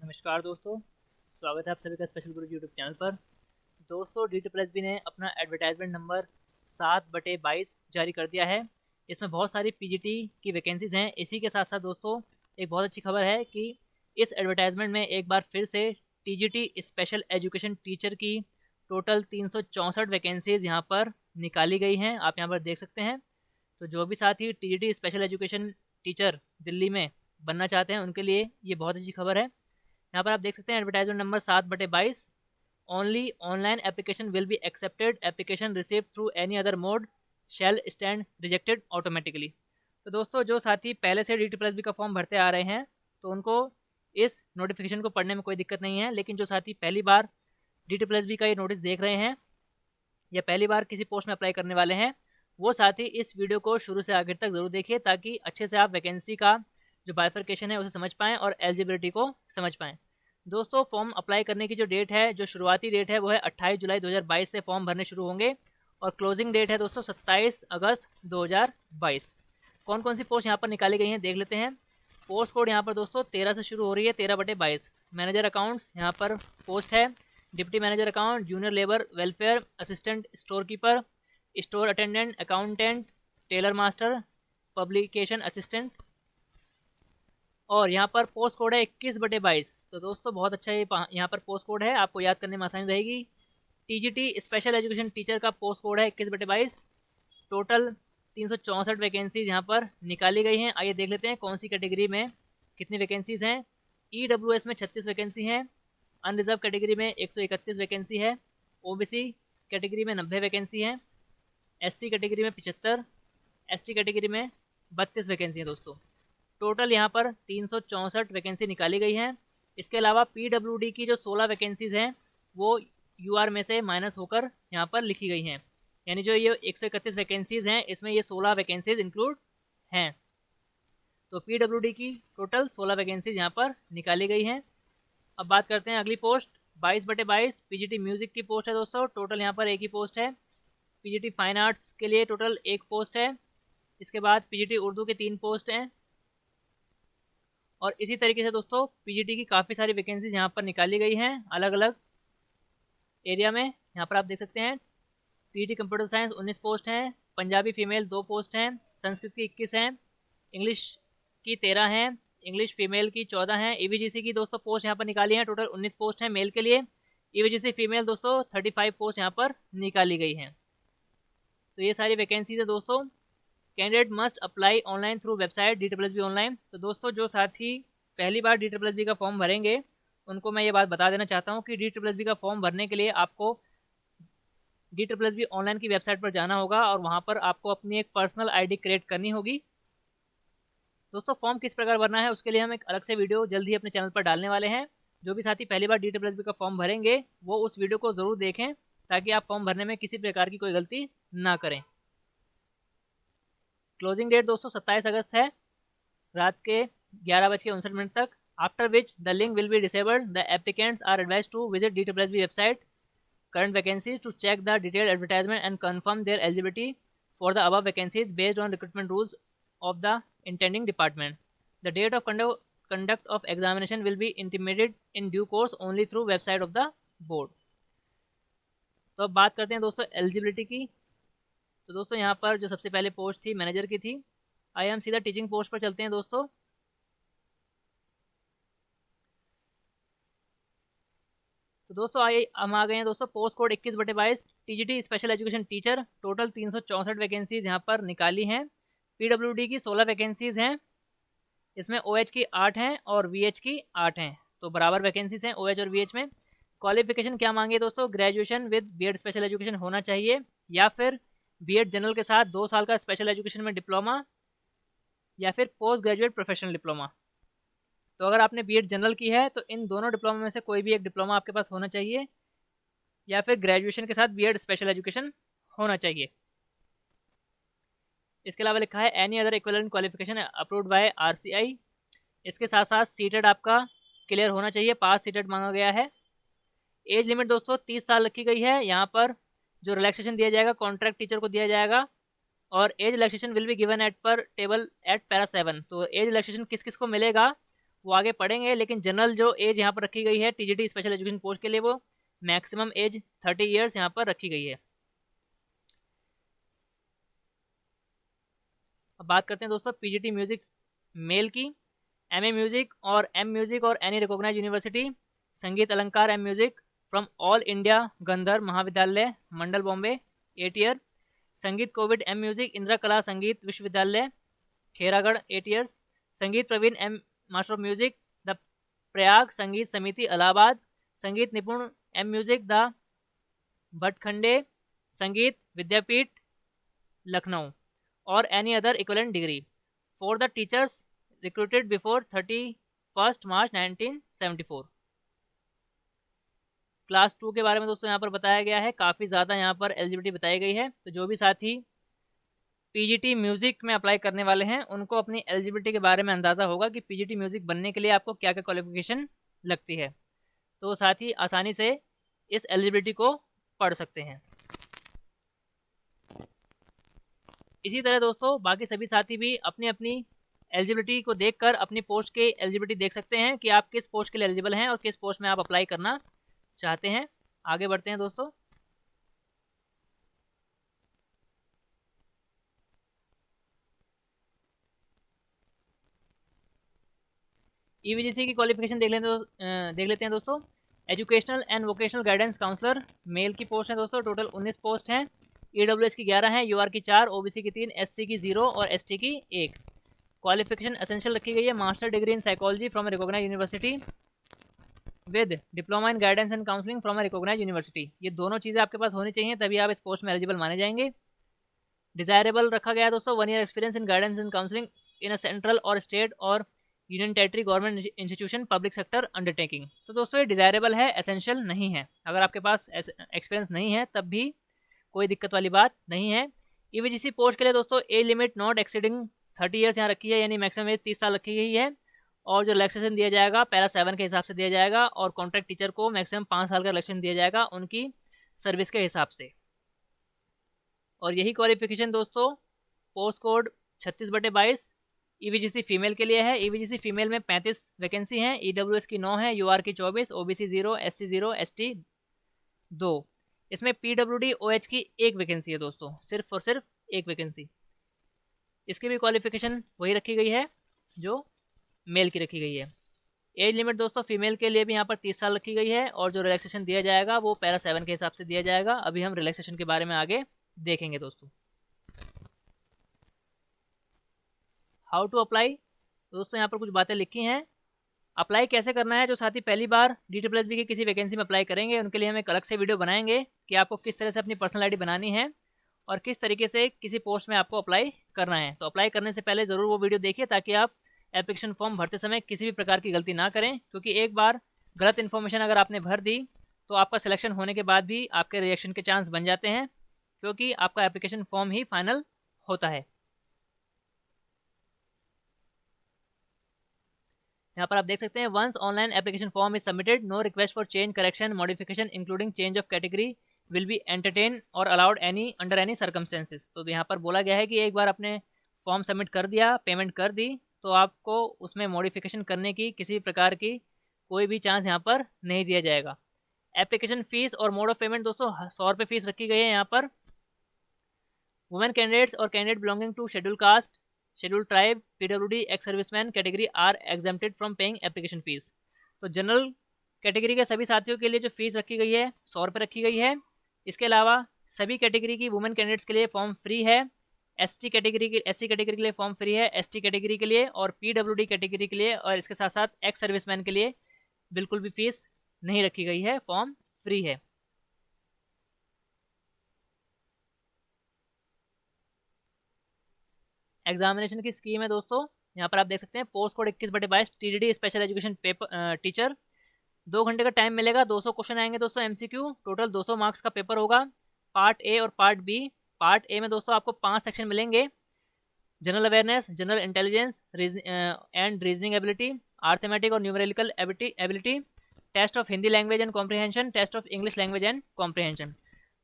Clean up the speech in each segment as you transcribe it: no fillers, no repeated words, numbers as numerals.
नमस्कार दोस्तों, स्वागत है आप सभी का स्पेशल गुरु यूट्यूब चैनल पर। दोस्तों DSSB ने अपना एडवर्टाइजमेंट नंबर 7/22 जारी कर दिया है। इसमें बहुत सारी पीजीटी की वैकेंसीज हैं। इसी के साथ साथ दोस्तों एक बहुत अच्छी खबर है कि इस एडवर्टाइजमेंट में एक बार फिर से टीजीटी स्पेशल एजुकेशन टीचर की टोटल 364 वैकेंसीज यहाँ पर निकाली गई हैं। आप यहाँ पर देख सकते हैं। तो जो भी साथी TGT special education teacher Delhi में बनना चाहते हैं उनके लिए ये बहुत अच्छी खबर है। यहाँ पर आप देख सकते हैं advertisement number 7/22। Only online application will be accepted, application receive through any other mode shall stand rejected automatically. तो दोस्तों जो साथी पहले से DSSB का फॉर्म भरते आ रहे हैं तो उनको इस नोटिफिकेशन को पढ़ने में कोई दिक्कत नहीं है। लेकिन जो साथी पहली बार DSSB का ये नोटिस देख रहे हैं या पहली बार किसी पोस्ट में अप्लाई करने वाले हैं, वो साथी इस वीडियो को शुरू से आखिर तक ज़रूर देखिए ताकि अच्छे से आप वैकेंसी का जो बाइफर्केशन है उसे समझ पाएँ और एलिजिबिलिटी को समझ पाएँ। दोस्तों फॉर्म अप्लाई करने की जो डेट है, जो शुरुआती डेट है वो है 28 जुलाई 2022 से फॉर्म भरने शुरू होंगे और क्लोजिंग डेट है दोस्तों 27 अगस्त 2022। कौन कौन सी पोस्ट यहाँ पर निकाली गई हैं देख लेते हैं। पोस्ट कोड यहाँ पर दोस्तों 13 से शुरू हो रही है, 13/22। मैनेजर अकाउंट्स यहाँ पर पोस्ट है, deputy manager account, junior labour welfare assistant, store keeper, store attendant, accountant, tailor master, publication assistant. और यहाँ पर पोस्ट कोड है 21/22। तो दोस्तों बहुत अच्छा ये यहाँ पर पोस्ट कोड है, आपको याद करने में आसानी रहेगी। टीजीटी स्पेशल एजुकेशन टीचर का पोस्ट कोड है 21/22। टोटल 364 वैकेंसीज यहाँ पर निकाली गई हैं। आइए देख लेते हैं कौन सी कैटेगरी में कितनी वैकेंसीज हैं। EWS में 36 वैकेंसी हैं, अनरिजर्व कैटेगरी में 131 वैकेंसी है, OBC कैटेगरी में 90 वैकेंसी है, SC कैटेगरी में 75, ST कैटेगरी में 32 वैकेंसी है। दोस्तों टोटल यहाँ पर 364 वैकेंसी निकाली गई हैं। इसके अलावा PWD की जो 16 वैकेंसीज हैं वो UR में से माइनस होकर यहाँ पर लिखी गई हैं, यानी जो ये 131 वैकेंसीज हैं इसमें ये 16 वैकेंसीज इंक्लूड हैं। तो PWD की टोटल 16 वैकेंसीज यहाँ पर निकाली गई हैं। अब बात करते हैं अगली पोस्ट 22/22 पीजीटी म्यूजिक की पोस्ट है। दोस्तों टोटल यहाँ पर एक ही पोस्ट है। पीजीटी फाइन आर्ट्स के लिए टोटल एक पोस्ट है। इसके बाद पीजीटी उर्दू के 3 पोस्ट हैं। और इसी तरीके से दोस्तों पीजीटी की काफ़ी सारी वैकेंसीज यहाँ पर निकाली गई हैं अलग अलग एरिया में। यहाँ पर आप देख सकते हैं पीजीटी कंप्यूटर साइंस 19 पोस्ट हैं, पंजाबी फीमेल 2 पोस्ट हैं, संस्कृत की 21 हैं, इंग्लिश की 13 हैं, इंग्लिश फीमेल की 14 हैं। EVGC की दोस्तों पोस्ट यहाँ पर निकाली हैं, टोटल 19 पोस्ट हैं मेल के लिए। EVGC फीमेल दोस्तों 35 पोस्ट यहाँ पर निकाली गई हैं। तो ये सारी वैकेंसीज है दोस्तों। Candidate must apply online through website DSSB online. तो दोस्तों जो साथी पहली बार DSSB का फॉर्म भरेंगे उनको मैं ये बात बता देना चाहता हूँ कि DSSB का फॉर्म भरने के लिए आपको DSSB ऑनलाइन की वेबसाइट पर जाना होगा और वहाँ पर आपको अपनी एक पर्सनल ID क्रिएट करनी होगी। दोस्तों फॉर्म किस प्रकार भरना है उसके लिए हम एक अलग से वीडियो जल्द ही अपने चैनल पर डालने वाले हैं। जो भी साथी पहली बार DSSB का फॉर्म भरेंगे वो उस वीडियो को ज़रूर देखें ताकि आप फॉर्म भरने में किसी प्रकार की कोई गलती ना करें। क्लोजिंग डेट दोस्तों 27 अगस्त है, रात के 11:59 तक। After which the link will be disabled, the applicants are advise to visit DSSB website current vacancies to check the detailed advertisement and confirm their eligibility for the above vacancies based on recruitment rules of the intending department. The date of conduct of examination will be intimated in due course only through website of the board. तो अब बात करते हैं दोस्तों eligibility की। तो दोस्तों यहाँ पर जो सबसे पहले पोस्ट थी मैनेजर की थी। आइए हम सीधा टीचिंग पोस्ट पर चलते हैं दोस्तों। तो दोस्तों आइए हम आ गए हैं दोस्तों post code 21/22 TGT special education teacher. Total 364 vacancies यहाँ पर निकाली हैं। PWD की 16 वैकेंसीज हैं, इसमें OH की 8 हैं और VH की 8 हैं। तो बराबर वैकेंसीज हैं OH और VH में। क्वालिफिकेशन क्या मांगे दोस्तों, graduation with BEd special education होना चाहिए या फिर BEd जनरल के साथ 2 साल का स्पेशल एजुकेशन में डिप्लोमा या फिर पोस्ट ग्रेजुएट प्रोफेशनल डिप्लोमा। तो अगर आपने BEd जनरल की है तो इन दोनों डिप्लोमा में से कोई भी एक डिप्लोमा आपके पास होना चाहिए या फिर ग्रेजुएशन के साथ BEd स्पेशल एजुकेशन होना चाहिए। इसके अलावा लिखा है any other equivalent qualification approved by RCI। इसके साथ साथ सीटेड आपका क्लियर होना चाहिए, पास सीटेड मांगा गया है। एज लिमिट दोस्तों 30 साल रखी गई है। यहाँ पर जो रिलैक्सेशन दिया जाएगा कॉन्ट्रैक्ट टीचर को दिया जाएगा और age relaxation will be given at पर टेबल एट पैरा 7। तो एज रिलैक्सेशन किस किस को मिलेगा वो आगे पढ़ेंगे, लेकिन जनरल जो एज यहाँ पर रखी गई है टीजीटी स्पेशल एजुकेशन पोस्ट के लिए, वो मैक्सिमम एज 30 ईयर्स यहाँ पर रखी गई है। अब बात करते हैं दोस्तों पीजीटी म्यूजिक मेल की। एमए म्यूजिक और एम म्यूजिक और any recognise university, Sangeet Alankar M music from All India Gandharva Mahavidyalaya Mandal Bombay 8 year. Sangeet Kovid M music Indira Kala Sangeet Vishwavidyalaya Khairagarh 8 years. Sangeet Praveen M master of music the Prayag Sangeet Samiti Allahabad. संगीत निपुण एम म्यूजिक द भटखंडे संगीत विद्यापीठ लखनऊ और any other equivalent degree for the teachers recruited before 31 March 1974। Class 2 के बारे में दोस्तों यहाँ पर बताया गया है, काफ़ी ज़्यादा यहाँ पर एलिजिबिलिटी बताई गई है। तो जो भी साथी पीजीटी म्यूजिक में अप्लाई करने वाले हैं उनको अपनी एलिजिबिलिटी के बारे में अंदाज़ा होगा कि पीजीटी म्यूजिक बनने के लिए आपको क्या क्या क्वालिफिकेशन लगती है, तो साथ ही आसानी से इस एलिजिबिलिटी को पढ़ सकते हैं। इसी तरह दोस्तों बाकी सभी साथी भी अपनी अपनी एलिजिबिलिटी को देखकर अपनी पोस्ट के एलिजिबिलिटी देख सकते हैं कि आप किस पोस्ट के लिए एलिजिबल हैं और किस पोस्ट में आप अप्लाई करना चाहते हैं। आगे बढ़ते हैं दोस्तों। ईवीजीसी की क्वालिफिकेशन देख लेते हैं दोस्तों। Educational and vocational guidance counsellor male की पोस्ट है दोस्तों, टोटल 19 पोस्ट हैं। ईडब्ल्यूएस की 11 है, यूआर की 4, ओबीसी की 3, एससी की 0 और एसटी की 1। क्वालिफिकेशन एसेंशियल रखी गई है master degree in psychology from a recognised university with diploma in guidance and counselling from a recognised university. ये दोनों चीज़ें आपके पास होनी चाहिए, तभी आप इस पोस्ट में एलिजिबल माने जाएंगे। डिजायरेबल रखा गया है दोस्तों 1 year experience in guidance and counselling in a central और स्टेट और union territory government institution public sector undertaking. तो दोस्तों ये डिजायरेबल है, एसेंशियल नहीं है। अगर आपके पास एक्सपीरियंस नहीं है तब भी कोई दिक्कत वाली बात नहीं है। ईवीजीसी पोस्ट के लिए दोस्तों age limit not exceeding 30 years यहाँ रखी है, यानी मैक्सिमम एज 30 साल रखी गई है। और जो रिलैक्सेशन दिया जाएगा पैरा 7 के हिसाब से दिया जाएगा और कॉन्ट्रैक्ट टीचर को मैक्सिमम 5 साल का रिलैक्सेशन दिया जाएगा उनकी सर्विस के हिसाब से। और यही क्वालिफिकेशन दोस्तों पोस्ट कोड 36/22 ईवीजीसी फीमेल के लिए है। ईवीजीसी फीमेल में 35 वैकेंसी हैं, ईडब्ल्यूएस की 9 है, यूआर की 24, ओबीसी 0, एससी 0, एसटी 2। इसमें पीडब्ल्यूडी ओएच की 1 वैकेंसी है दोस्तों, सिर्फ और सिर्फ 1 वैकेंसी। इसकी भी क्वालिफिकेशन वही रखी गई है जो मेल की रखी गई है। एज लिमिट दोस्तों फीमेल के लिए भी यहाँ पर 30 साल रखी गई है और जो रिलैक्सेशन दिया जाएगा वो पैरा 7 के हिसाब से दिया जाएगा। अभी हम रिलैक्सेशन के बारे में आगे देखेंगे दोस्तों। हाउ टू अप्लाई, दोस्तों यहाँ पर कुछ बातें लिखी हैं। अप्लाई कैसे करना है, जो साथी पहली बार DSSB की किसी वैकेंसी में अप्लाई करेंगे उनके लिए हम एक अलग से वीडियो बनाएंगे कि आपको किस तरह से अपनी पर्सनल आईडी बनानी है और किस तरीके से किसी पोस्ट में आपको अप्लाई करना है। तो अप्लाई करने से पहले ज़रूर वो वीडियो देखिए ताकि आप एप्लीकेशन फॉर्म भरते समय किसी भी प्रकार की गलती ना करें, क्योंकि एक बार गलत इन्फॉर्मेशन अगर आपने भर दी तो आपका सिलेक्शन होने के बाद भी आपके रिजेक्शन के चांस बन जाते हैं, क्योंकि आपका एप्लीकेशन फॉर्म ही फाइनल होता है। यहाँ पर आप देख सकते हैं once online application form is submitted no request for change correction modification including change of category will be entertain or allowed any under any circumstances. तो यहाँ पर बोला गया है कि एक बार आपने फॉर्म सबमिट कर दिया, पेमेंट कर दी, तो आपको उसमें मॉडिफिकेशन करने की किसी भी प्रकार की कोई भी चांस यहाँ पर नहीं दिया जाएगा। एप्लीकेशन फीस और मोड ऑफ पेमेंट दोस्तों 100 रुपये फीस रखी गई है यहाँ पर। वुमेन कैंडिडेट्स और candidate belonging to schedule caste, schedule tribe, PWD, ex serviceman category are exempted from paying application fees. तो जनरल कैटेगरी के सभी साथियों के लिए जो फीस रखी गई है 100 रुपये रखी गई है। इसके अलावा सभी कैटेगरी की वुमेन कैंडिडेट्स के लिए फॉर्म फ्री है। एससी कैटेगरी के लिए फॉर्म फ्री है, एसटी कैटेगरी के लिए और पीडब्ल्यूडी कैटेगरी के लिए और इसके साथ साथ एक्स सर्विसमैन के लिए बिल्कुल भी फीस नहीं रखी गई है, फॉर्म फ्री है। एग्जामिनेशन की स्कीम है दोस्तों, यहाँ पर आप देख सकते हैं post code 21/22 TDD special education paper teacher. 2 घंटे का टाइम मिलेगा, 200 क्वेश्चन आएंगे दोस्तों एमसीक्यू, टोटल 200 मार्क्स का पेपर होगा। पार्ट ए और पार्ट बी। पार्ट ए में दोस्तों आपको 5 सेक्शन मिलेंगे, general awareness, general intelligence and reasoning ability, arithmetic और numerical ability, test of Hindi language and comprehension, test of English language and comprehension.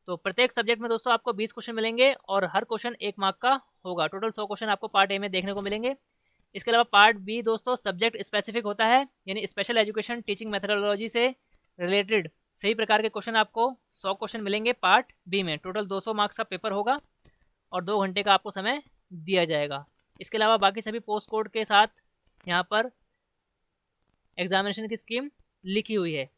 तो प्रत्येक सब्जेक्ट में दोस्तों आपको 20 क्वेश्चन मिलेंगे और हर क्वेश्चन 1 मार्क का होगा। टोटल 100 क्वेश्चन आपको पार्ट ए में देखने को मिलेंगे। इसके अलावा पार्ट बी दोस्तों सब्जेक्ट स्पेसिफिक होता है, यानी स्पेशल एजुकेशन टीचिंग मेथोडोलॉजी से रिलेटेड सही प्रकार के क्वेश्चन आपको 100 क्वेश्चन मिलेंगे पार्ट बी में। टोटल 200 मार्क्स का पेपर होगा और 2 घंटे का आपको समय दिया जाएगा। इसके अलावा बाकी सभी पोस्ट कोड के साथ यहाँ पर एग्जामिनेशन की स्कीम लिखी हुई है।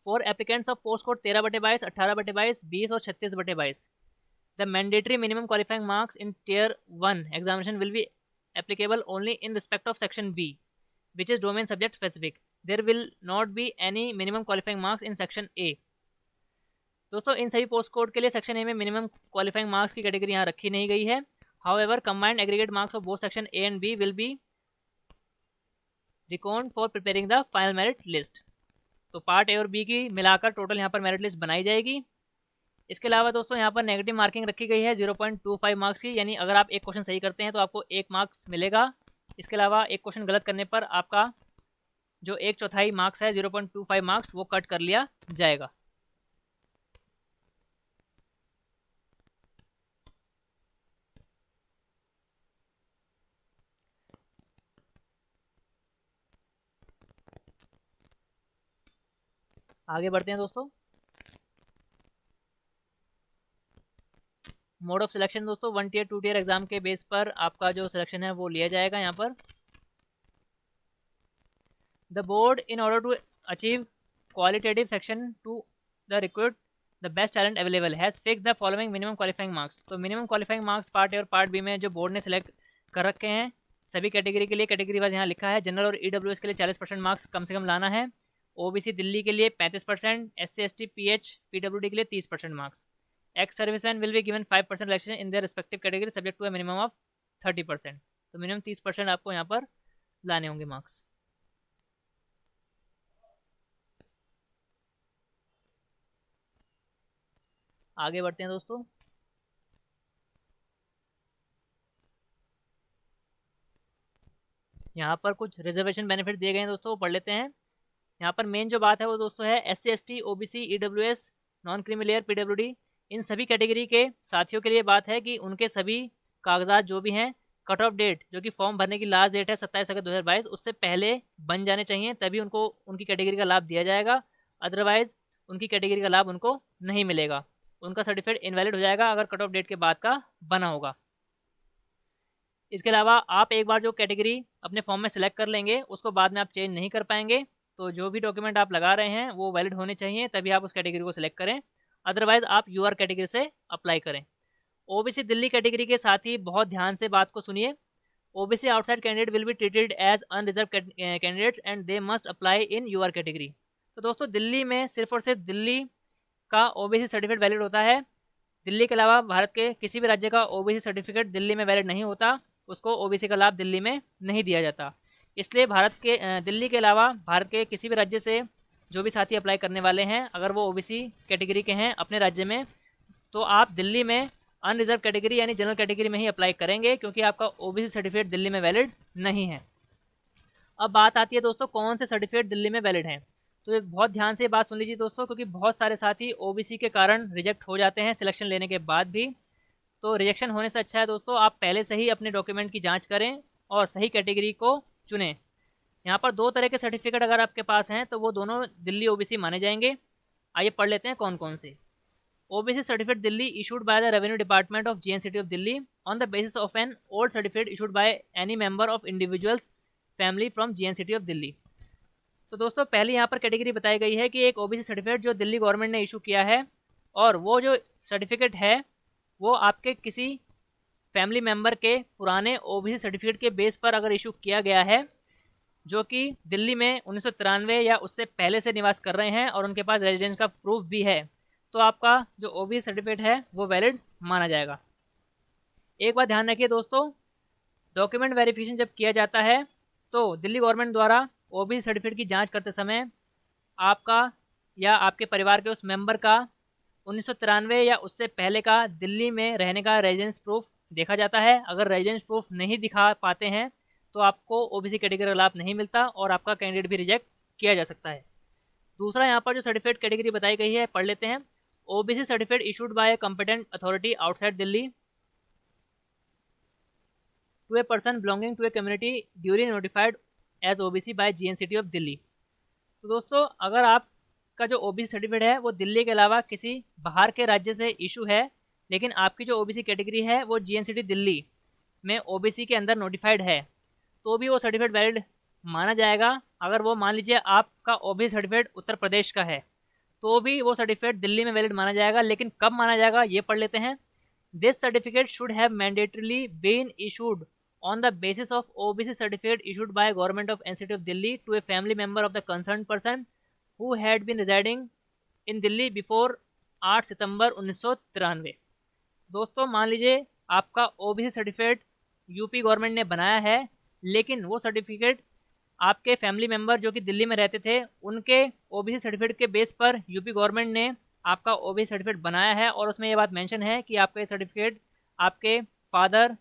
For applicants of post code 13/22, 18/22, 20 और 36/22 the mandatory minimum qualifying marks in tier 1 examination will be applicable only in respect of section B, which is domain subject specific. There will not be any minimum qualifying marks in section A. दोस्तों इन सभी post code के लिए section A में minimum qualifying marks की category यहाँ रखी नहीं गई है। However combined aggregate marks of both section A and B will be record for preparing the final merit list. तो पार्ट ए और बी की मिलाकर टोटल यहाँ पर मेरिट लिस्ट बनाई जाएगी। इसके अलावा दोस्तों यहाँ पर नेगेटिव मार्किंग रखी गई है 0.25 मार्क्स की, यानी अगर आप एक क्वेश्चन सही करते हैं तो आपको 1 मार्क्स मिलेगा। इसके अलावा एक क्वेश्चन गलत करने पर आपका जो 1/4 मार्क्स है 0.25 मार्क्स वो कट कर लिया जाएगा। आगे बढ़ते हैं दोस्तों। मोड ऑफ सिलेक्शन दोस्तों 1 टियर 2 टियर एग्जाम के बेस पर आपका जो सिलेक्शन है वो लिया जाएगा। यहाँ पर the board in order to achieve qualitative section to the recruit the best talent available has fix the following minimum qualifying marks. तो minimum qualifying marks part A और पार्ट बी में जो बोर्ड ने सिलेक्ट कर रखे हैं सभी category के लिए, कैटेगरी वाइज यहाँ लिखा है। जनरल और EWS के लिए 40% मार्क्स कम से कम लाना है। OBC दिल्ली के लिए 35%, SC ST PH PWD के लिए 30% marks. Ex serviceman will be given 5% relaxation in their respective category subject to a minimum of 30%। तो मिनिमम 30% आपको यहाँ पर लाने होंगे मार्क्स। आगे बढ़ते हैं दोस्तों। यहाँ पर कुछ रिजर्वेशन बेनिफिट दिए गए हैं दोस्तों, पढ़ लेते हैं। यहाँ पर मेन जो बात है वो दोस्तों है SC ST OBC EWS non creamy layer PWD इन सभी कैटेगरी के साथियों के लिए बात है कि उनके सभी कागजात जो भी हैं कट ऑफ डेट जो कि फॉर्म भरने की लास्ट डेट है 27 अगस्त 2022 उससे पहले बन जाने चाहिए, तभी उनको उनकी कैटेगरी का लाभ दिया जाएगा। अदरवाइज उनकी कैटेगरी का लाभ उनको नहीं मिलेगा, उनका सर्टिफिकेट इनवैलिड हो जाएगा अगर कट ऑफ डेट के बाद का बना होगा। इसके अलावा आप एक बार जो कैटेगरी अपने फॉर्म में सेलेक्ट कर लेंगे उसको बाद में आप चेंज नहीं कर पाएंगे। तो जो भी डॉक्यूमेंट आप लगा रहे हैं वो वैलिड होने चाहिए, तभी आप उस कैटेगरी को सिलेक्ट करें। अदरवाइज आप UR कैटेगरी से अप्लाई करें। OBC दिल्ली कैटेगरी के साथ ही बहुत ध्यान से बात को सुनिए। OBC outside candidate will be treated as unreserve candidates and they must apply in UR category. तो दोस्तों दिल्ली में सिर्फ और सिर्फ दिल्ली का OBC सर्टिफिकेट वैलिड होता है। दिल्ली के अलावा भारत के किसी भी राज्य का OBC सर्टिफिकेट दिल्ली में वैलिड नहीं होता, उसको OBC का लाभ दिल्ली में नहीं दिया जाता। इसलिए दिल्ली के अलावा भारत के किसी भी राज्य से जो भी साथी अप्लाई करने वाले हैं अगर वो OBC कैटेगरी के हैं अपने राज्य में, तो आप दिल्ली में अनरिजर्व कैटेगरी यानी जनरल कैटेगरी में ही अप्लाई करेंगे, क्योंकि आपका OBC सर्टिफिकेट दिल्ली में वैलिड नहीं है। अब बात आती है दोस्तों कौन से सर्टिफिकेट दिल्ली में वैलिड हैं। तो ये बहुत ध्यान से बात सुन लीजिए दोस्तों, क्योंकि बहुत सारे साथी OBC के कारण रिजेक्ट हो जाते हैं सिलेक्शन लेने के बाद भी। तो रिजेक्शन होने से अच्छा है दोस्तों आप पहले से ही अपने डॉक्यूमेंट की जांच करें और सही कैटेगरी को चुनें। यहाँ पर 2 तरह के सर्टिफिकेट अगर आपके पास हैं तो वो दोनों दिल्ली OBC माने जाएंगे। आइए पढ़ लेते हैं कौन कौन से। OBC certificate Delhi issued by the revenue department of GNCT of Delhi on the basis of an old certificate issued by any member of individual family from GNCT of Delhi. तो दोस्तों पहले यहाँ पर कैटेगरी बताई गई है कि एक OBC सर्टिफिकेट जो दिल्ली गवर्नमेंट ने इशू किया है और वो जो सर्टिफिकेट है वो आपके किसी फैमिली मेम्बर के पुराने OBC सर्टिफिकेट के बेस पर अगर इशू किया गया है जो कि दिल्ली में 1993 या उससे पहले से निवास कर रहे हैं और उनके पास रेजिडेंस का प्रूफ भी है, तो आपका जो OBC सर्टिफिकेट है वो वैलिड माना जाएगा। एक बात ध्यान रखिए दोस्तों, डॉक्यूमेंट वेरिफिकेशन जब किया जाता है तो दिल्ली गवर्नमेंट द्वारा OBC सर्टिफिकेट की जांच करते समय आपका या आपके परिवार के उस मेंबर का 1993 या उससे पहले का दिल्ली में रहने का रेजिडेंस प्रूफ देखा जाता है। अगर रेजिडेंस प्रूफ नहीं दिखा पाते हैं तो आपको OBC कैटेगरी का लाभ नहीं मिलता और आपका कैंडिडेट भी रिजेक्ट किया जा सकता है। दूसरा यहाँ पर जो सर्टिफिकेट कैटेगरी बताई गई है पढ़ लेते हैं। OBC certificate issued by a competent authority outside Delhi to a person belonging to a community duly notified as OBC by GNCT of Delhi. तो दोस्तों अगर आपका जो ओबीसी सर्टिफिकेट है वो दिल्ली के अलावा किसी बाहर के राज्य से इशू है, लेकिन आपकी जो ओबीसी कैटेगरी है वो जीएनसीटी दिल्ली में ओबीसी के अंदर नोटिफाइड है, तो भी वो सर्टिफिकेट वैलिड माना जाएगा। अगर वो मान लीजिए आपका ओबीसी सर्टिफिकेट उत्तर प्रदेश का है तो भी वो सर्टिफिकेट दिल्ली में वैलिड माना जाएगा, लेकिन कब माना जाएगा ये पढ़ लेते हैं। This certificate should have mandatorily been issued on the basis of OBC certificate issued by Government of NCT of Delhi to a family member of the concerned person who had been residing in Delhi before 8 सितंबर 1993। दोस्तों मान लीजिए आपका OBC certificate UP government ने बनाया है, लेकिन वो certificate आपके फैमिली मेंबर जो कि दिल्ली में रहते थे उनके ओबीसी सर्टिफिकेट के बेस पर यूपी गवर्नमेंट ने आपका ओबीसी सर्टिफिकेट बनाया है, और उसमें ये बात मेंशन है कि आपका ये सर्टिफिकेट आपके फादर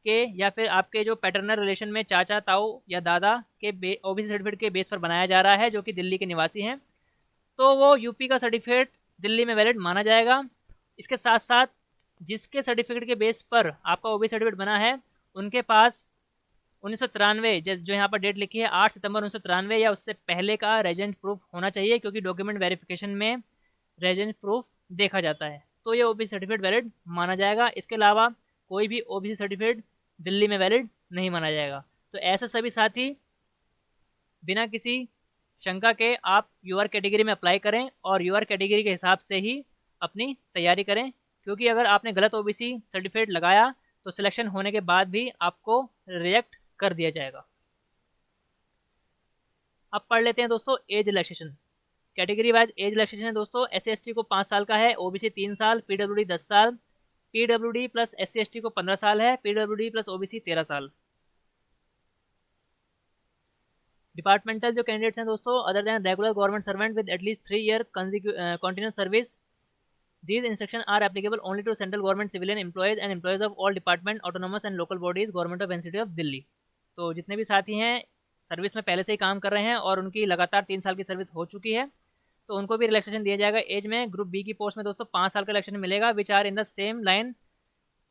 के या फिर आपके जो पैटर्नल रिलेशन में चाचा ताऊ या दादा के ओबीसी सर्टिफिकेट के बेस पर बनाया जा रहा है जो कि दिल्ली के निवासी हैं, तो वो यूपी का सर्टिफिकेट दिल्ली में वैलिड माना जाएगा। इसके साथ साथ जिसके सर्टिफिकेट के बेस पर आपका ओबीसी सर्टिफिकेट बना है उनके पास 1993 जो यहाँ पर डेट लिखी है 8 सितंबर 1993 या उससे पहले का रेजिडेंट प्रूफ होना चाहिए, क्योंकि डॉक्यूमेंट वेरिफिकेशन में रेजिडेंट प्रूफ देखा जाता है, तो ये ओबीसी सर्टिफिकेट वैलिड माना जाएगा। इसके अलावा कोई भी ओबीसी सर्टिफिकेट दिल्ली में वैलिड नहीं माना जाएगा। तो ऐसे सभी साथी बिना किसी शंका के आप यूआर कैटेगरी में अप्लाई करें और यूआर कैटेगरी के हिसाब से ही अपनी तैयारी करें, क्योंकि अगर आपने गलत ओबीसी सर्टिफिकेट लगाया तो सिलेक्शन होने के बाद भी आपको रिजेक्ट कर दिया जाएगा। अब पढ़ लेते हैं दोस्तों age relaxation. Category wise age relaxation है दोस्तों। SC/ST को 5 साल का है, ओबीसी 3 साल, पीडब्ल्यूडी 10 साल, पीडब्ल्यूडी प्लस SC/ST को 15 साल है, पीडब्ल्यूडी प्लस ओबीसी 13 साल। डिपार्टमेंटल जो कैंडिडेट्स हैं दोस्तों, other than regular government servant with at least 3 year continuous service, these instructions are applicable only to central government civilian employees and employees of all department, autonomous and local bodies, government of NCT of Delhi. तो जितने भी साथी हैं service में पहले से ही काम कर रहे हैं और उनकी लगातार 3 साल की सर्विस हो चुकी है तो उनको भी रिलैक्सेशन दिया जाएगा। एज में ग्रुप बी की पोस्ट में दोस्तों 5 साल का रिलैक्सेशन मिलेगा, which are in the same line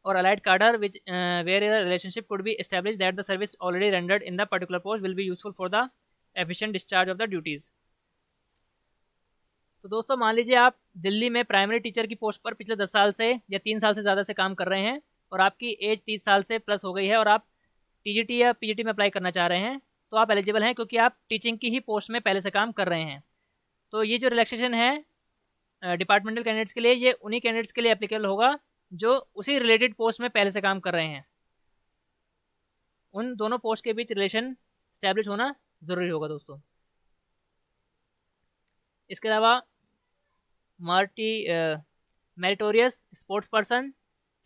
or allied cadre which where relationship could be establish that the service already rendered in the particular post will be useful for the efficient discharge of the duties. तो दोस्तों मान लीजिए आप दिल्ली में primary teacher की post पर पिछले 10 साल से या 3 साल से ज़्यादा से काम कर रहे हैं और आपकी एज 30 साल से प्लस हो गई है और आप टीजीटी या पीजीटी में अप्लाई करना चाह रहे हैं, तो आप एलिजिबल हैं क्योंकि आप टीचिंग की ही पोस्ट में पहले से काम कर रहे हैं। तो ये जो रिलैक्सेशन है डिपार्टमेंटल कैंडिडेट्स के लिए, ये उन्हीं कैंडिडेट्स के लिए एप्लीकेबल होगा जो उसी रिलेटेड पोस्ट में पहले से काम कर रहे हैं। उन दोनों पोस्ट के बीच रिलेशन स्टैब्लिश होना ज़रूरी होगा दोस्तों। इसके अलावा मेरिटोरियस स्पोर्ट्स पर्सन,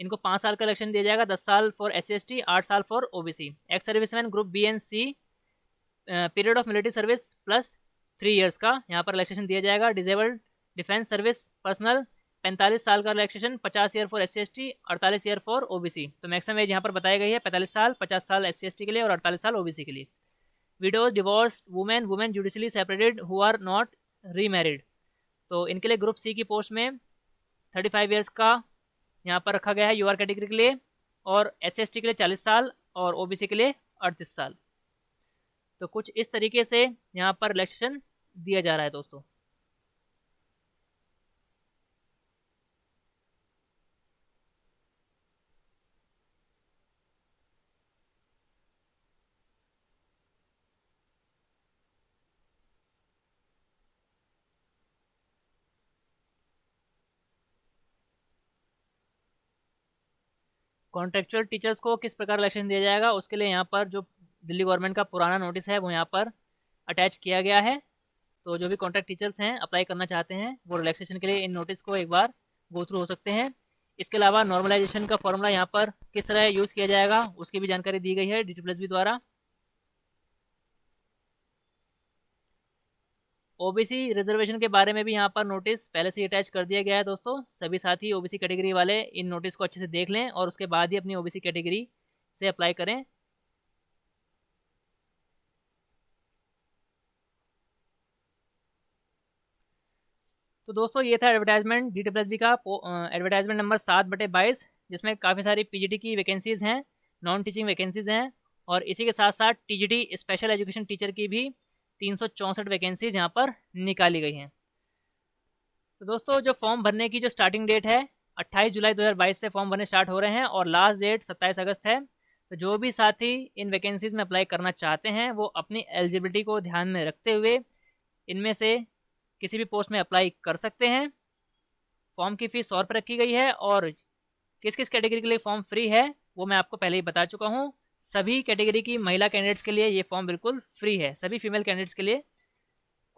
इनको 5 साल का इलेक्शन दिया जाएगा, 10 साल फॉर SC/ST, 8 साल for OBC. Ex serviceman group B and C, period of military service plus 3 years का यहाँ पर रिलैक्सेशन दिया जाएगा। डिजेबल्ड डिफेंस सर्विस पर्सनल 45 साल का relaxation, 50 year for SC/ST, 48 year for OBC. तो मैक्सिमम एज यहाँ पर बताई गई है 45 साल, 50 साल SC/ST के लिए और 48 साल ओबीसी के लिए। Widows, divorce women judicially separated who are not remarried, तो इनके लिए ग्रुप सी की पोस्ट में 35 ईयर्स का यहाँ पर रखा गया है यूआर कैटेगरी के लिए, और SC/ST के लिए 40 साल और ओबीसी के लिए 38 साल। तो कुछ इस तरीके से यहाँ पर रिलैक्सेशन दिया जा रहा है दोस्तों। कॉन्ट्रेक्चुअल टीचर्स को किस प्रकार रिलैक्सेशन दिया जाएगा, उसके लिए यहाँ पर जो दिल्ली गवर्नमेंट का पुराना नोटिस है वो यहाँ पर अटैच किया गया है। तो जो भी कॉन्ट्रैक्ट टीचर्स हैं अप्लाई करना चाहते हैं वो रिलैक्सेशन के लिए इन नोटिस को एक बार गो थ्रू हो सकते हैं। इसके अलावा नॉर्मलाइजेशन का फॉर्मूला यहाँ पर किस तरह यूज़ किया जाएगा उसकी भी जानकारी दी गई है DSSB द्वारा। ओबीसी रिजर्वेशन के बारे में भी यहाँ पर नोटिस पहले से अटैच कर दिया गया है दोस्तों। सभी साथी ओबीसी कैटेगरी वाले इन नोटिस को अच्छे से देख लें और उसके बाद ही अपनी ओबीसी कैटेगरी से अप्लाई करें। तो दोस्तों ये था एडवर्टाइजमेंट DSSB का एडवर्टाइजमेंट नंबर 7/22, जिसमें काफ़ी सारी पीजीटी की वैकेंसीज़ हैं। नॉन टीचिंग वैकेंसीज़ हैं और इसी के साथ साथ टीजीटी स्पेशल एजुकेशन टीचर की भी 364 वैकेंसीज यहाँ पर निकाली गई हैं। तो दोस्तों जो फॉर्म भरने की जो स्टार्टिंग डेट है 28 जुलाई 2022 से फॉर्म भरने स्टार्ट हो रहे हैं और लास्ट डेट 27 अगस्त है। तो जो भी साथी इन वैकेंसीज में अप्लाई करना चाहते हैं वो अपनी एलिजिबिलिटी को ध्यान में रखते हुए इनमें से किसी भी पोस्ट में अप्लाई कर सकते हैं। फॉर्म की फ़ीस 100 रुपये रखी गई है और किस किस कैटेगरी के लिए फॉर्म फ्री है वो मैं आपको पहले ही बता चुका हूँ। सभी कैटेगरी की महिला कैंडिडेट्स के लिए ये फॉर्म बिल्कुल फ्री है। सभी फीमेल कैंडिडेट्स के लिए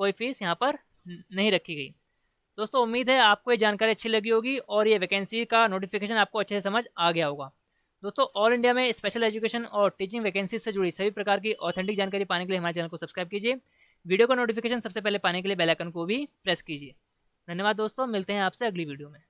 कोई फीस यहाँ पर नहीं रखी गई। दोस्तों उम्मीद है आपको ये जानकारी अच्छी लगी होगी और ये वैकेंसी का नोटिफिकेशन आपको अच्छे से समझ आ गया होगा। दोस्तों ऑल इंडिया में स्पेशल एजुकेशन और टीचिंग वैकेंसी से जुड़ी सभी प्रकार की ऑथेंटिक जानकारी पाने के लिए हमारे चैनल को सब्सक्राइब कीजिए। वीडियो का नोटिफिकेशन सबसे पहले पाने के लिए बेल आइकन को भी प्रेस कीजिए। धन्यवाद दोस्तों, मिलते हैं आपसे अगली वीडियो में।